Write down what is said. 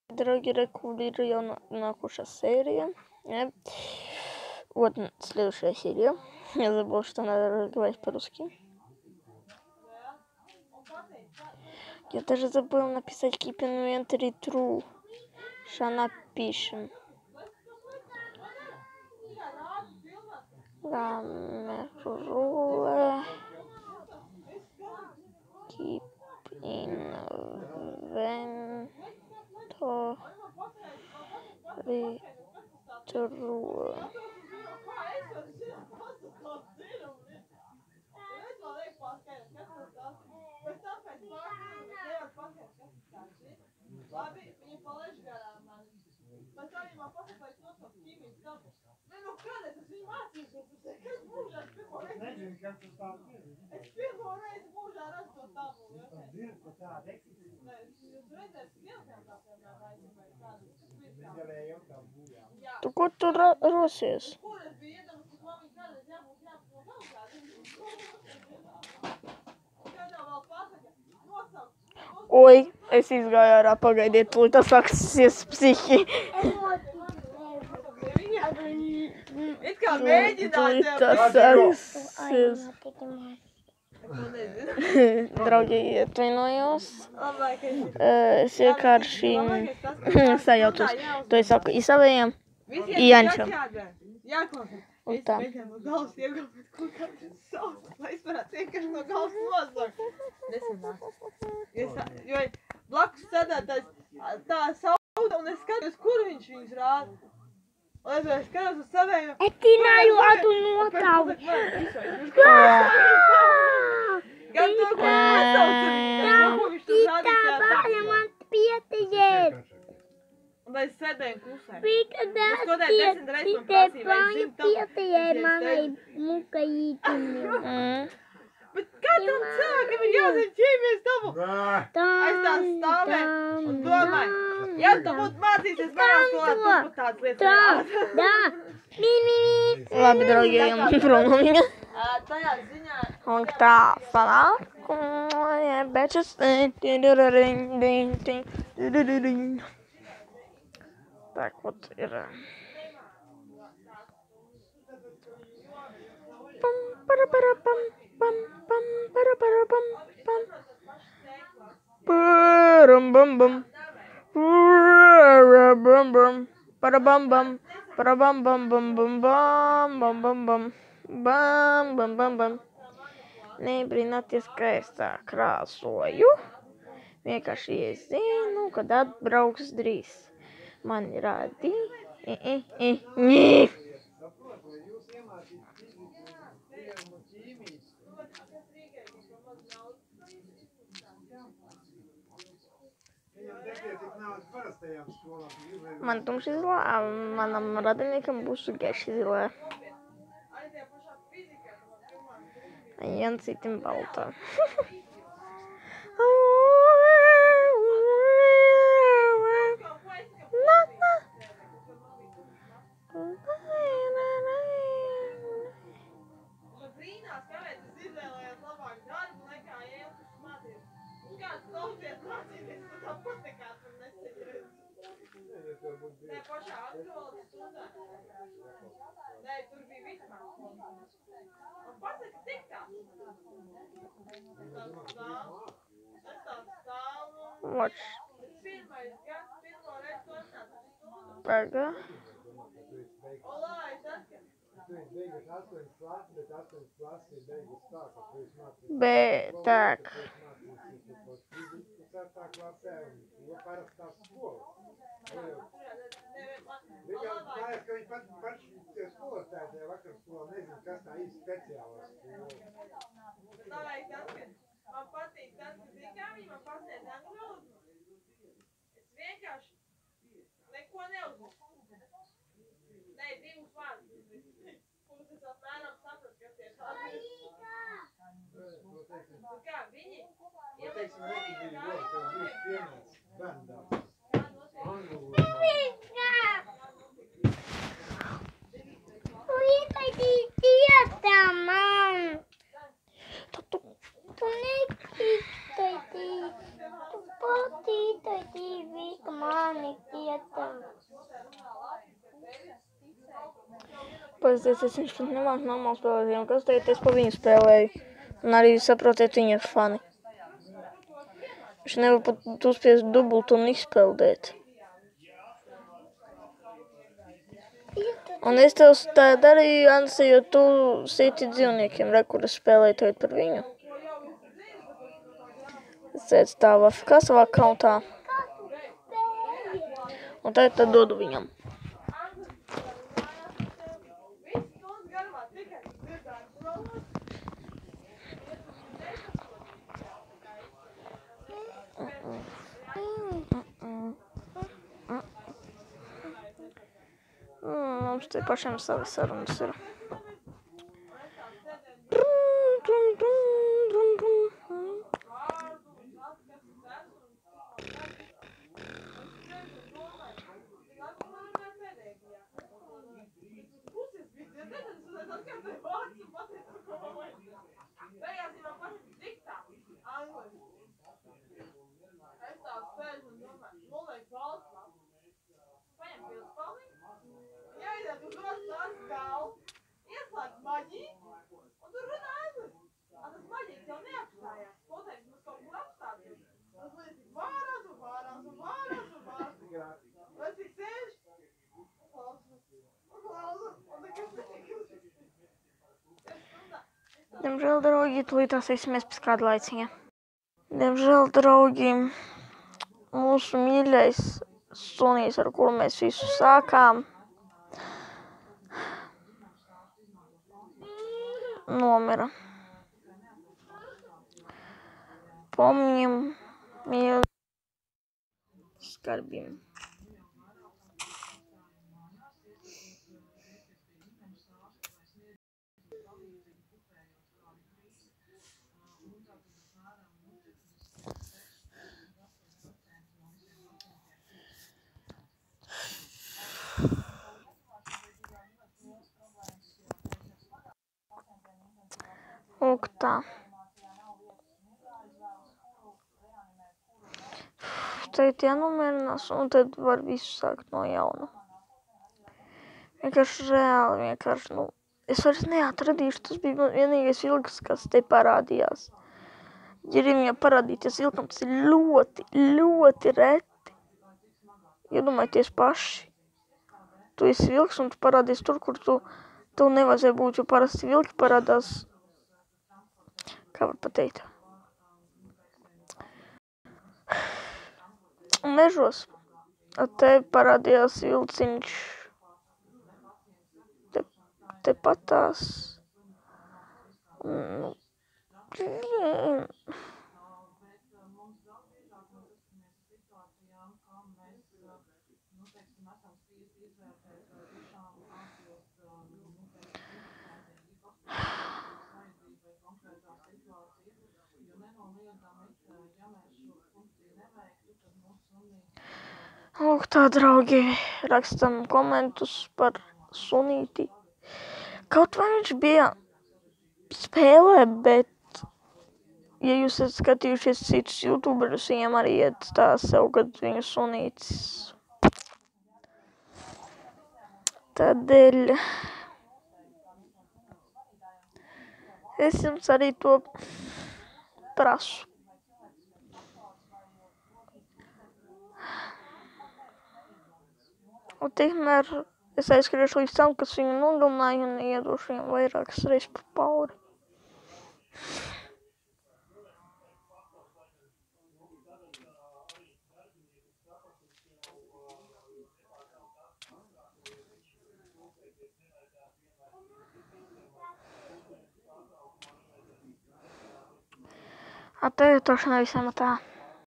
Дороги рекулирую наша серия. Вот следующая серия. Я забыл, что надо разговаривать по-русски. Я даже забыл написать keep inventory true. Что напишем. Keep inventory true. Tu kur tu rosies? Oi, es izgāju ārā, pagaidiet, tūlīt tas sāksies psihi. It kā mēģināt sāksies. Draugi, atvainojos. Es vienkārši sajaucos. To es saku Isavējam, Jančam. Un tā. No galvas iegaumēt kaut kādu sautu, lai es varētu vienkārši no galvas nozagt. Nesanāk. Jo blakus sēdētājs tā sauta, un es skatos, kur viņš viņus rāda. Un es skatos uz savējiem. Etināju adu notavu. Gan to, ko viņš tur rādīja. Tā bāļa man pietiet. Un mēs sēdējam klusē. Pīkadās pietiet, bāļa pietiet manai mukaītini. Bet kā tam cilvēkam ir jāzina ķīmies tavu? Es tā stāvēju un domāju. Ja tu būtu mācīsies manā skolā, tu būtu tāds lietas. Labi, draugi, ejam prom no viņa. Tajā ziņā. Un tā sanāk. Bečas. Так вот ir. Pam para pam pam pam para pam pam. Param bam bam. Bam bam. Para bam bam. Para bam bam bam bam bam bam bam bam. Bam bam bam bam. Nebrīnāties, ka es tā krāsoju. Vienkārši es zinu, kad atbrauks drīz. Man rādi. Man tumši zilā, manam radiniekam būs gaiši zilā. Jancitim baltā. Nē, pašā aktuāli stundā. Nē, tur bija vispār. Un pasaka tik tā. Es tāds stāvu. Watch. Pirmais gads, pirmo reizi to atnāca stundu. Paga. Olā, es atskatu. Bet tak. Man patīk tas, ka zini, kā viņi man pasniedz angļu valodu. Es vienkārši neko neuzmanīju. Nē, divus vārdus. Kurus es apmēram sapratu, kas tie tādi. Un kā, viņi Paskatieties, viņš pat nemāk normāli spēlēt, un kas teikt, es pa viņu spēlēju. Un arī saprotiet, viņi ir fani. Viņš nevar pat uzspiest dubultu un izpeldēt. Un es tev tā darīju, Ansi, jo tu sīti dzīvniekiem, kuras spēlēji tagad par viņu. Es teicu tā Vafkā savā kauntā. Un tagad tad dodu viņam. Mums te pašiem savi sarunas ir. Diemžēl, draugi, tūlītās eksimies pēc kāda laiciņa. Diemžēl, draugi, mūsu mīļais sunīs, ar kuru mēs visu sākām, nomira. Pomņim, mīļ, skarbim. Lūk tā. Tagad jānomierinās, un tad var visu sākt no jauna. Vienkārši reāli, es vairs neatradīšu, tas bija vienīgais vilks, kas te parādījās. Ja viņam parādīties vilkam, tas ir ļoti, ļoti reti. Iedomājieties paši. Tu esi vilks, un tu parādies tur, kur tev nevajadzēja būt, jo parasti vilki parādās, kā var pateikt, mežos. Te parādījās vilciņš tepatās. Lūk tā, draugi, rakstam komentus par sunīti. Kaut vai viņš bija spēlē, bet, ja jūs esat skatījušies citus youtuberus, viņiem arī iet tā sev, kad viņu sunītis. Tādēļ es jums arī to prasu. Un tikmēr es aizskriešu līdz tam, kas viņu nogalināja un iedošu viņam vairākas reizes pa pauri. Atteiktošana visam tā.